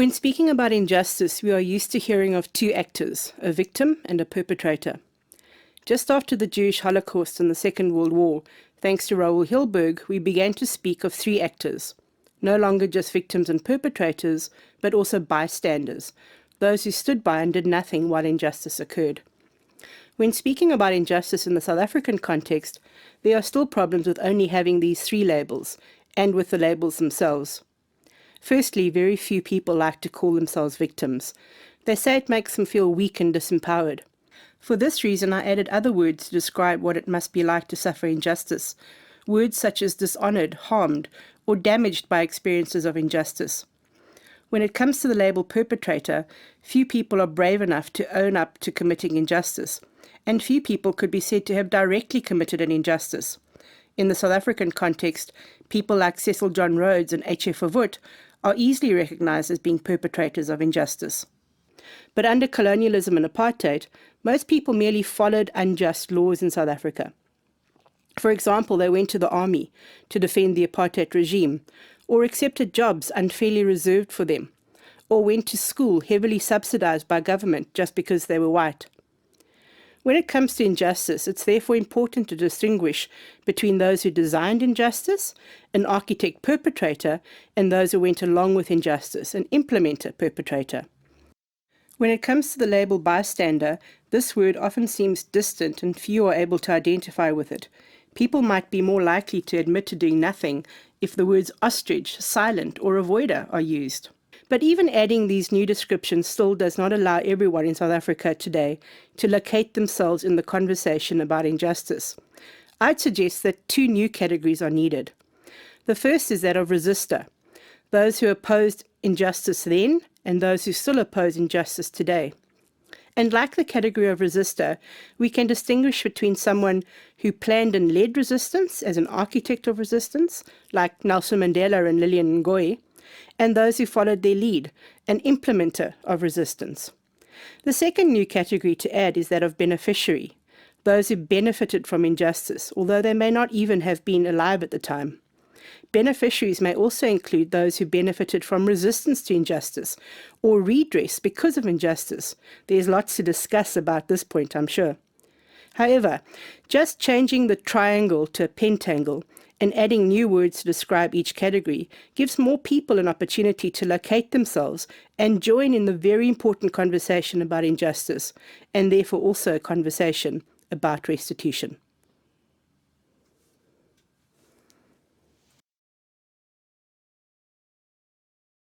When speaking about injustice, we are used to hearing of two actors, a victim and a perpetrator. Just after the Jewish Holocaust and the Second World War, thanks to Raoul Hilberg, we began to speak of three actors, no longer just victims and perpetrators, but also bystanders, those who stood by and did nothing while injustice occurred. When speaking about injustice in the South African context, there are still problems with only having these three labels, and with the labels themselves. Firstly, very few people like to call themselves victims. They say it makes them feel weak and disempowered. For this reason, I added other words to describe what it must be like to suffer injustice, words such as dishonored, harmed, or damaged by experiences of injustice. When it comes to the label perpetrator, few people are brave enough to own up to committing injustice, and few people could be said to have directly committed an injustice. In the South African context, people like Cecil John Rhodes and H.F. Verwoerd are easily recognized as being perpetrators of injustice. But under colonialism and apartheid, most people merely followed unjust laws in South Africa. For example, they went to the army to defend the apartheid regime, or accepted jobs unfairly reserved for them, or went to school heavily subsidized by government just because they were white. When it comes to injustice, it's therefore important to distinguish between those who designed injustice, an architect perpetrator, and those who went along with injustice, an implementer perpetrator. When it comes to the label bystander, this word often seems distant and few are able to identify with it. People might be more likely to admit to doing nothing if the words ostrich, silent, or avoider are used. But even adding these new descriptions still does not allow everyone in South Africa today to locate themselves in the conversation about injustice. I'd suggest that two new categories are needed. The first is that of resistor, those who opposed injustice then and those who still oppose injustice today. And like the category of resistor, we can distinguish between someone who planned and led resistance as an architect of resistance, like Nelson Mandela and Lillian Ngoyi, and those who followed their lead, an implementer of resistance. The second new category to add is that of beneficiary, those who benefited from injustice, although they may not even have been alive at the time. Beneficiaries may also include those who benefited from resistance to injustice or redress because of injustice. There's lots to discuss about this point, I'm sure. However, just changing the triangle to a pentangle and adding new words to describe each category gives more people an opportunity to locate themselves and join in the very important conversation about injustice, and therefore also a conversation about restitution.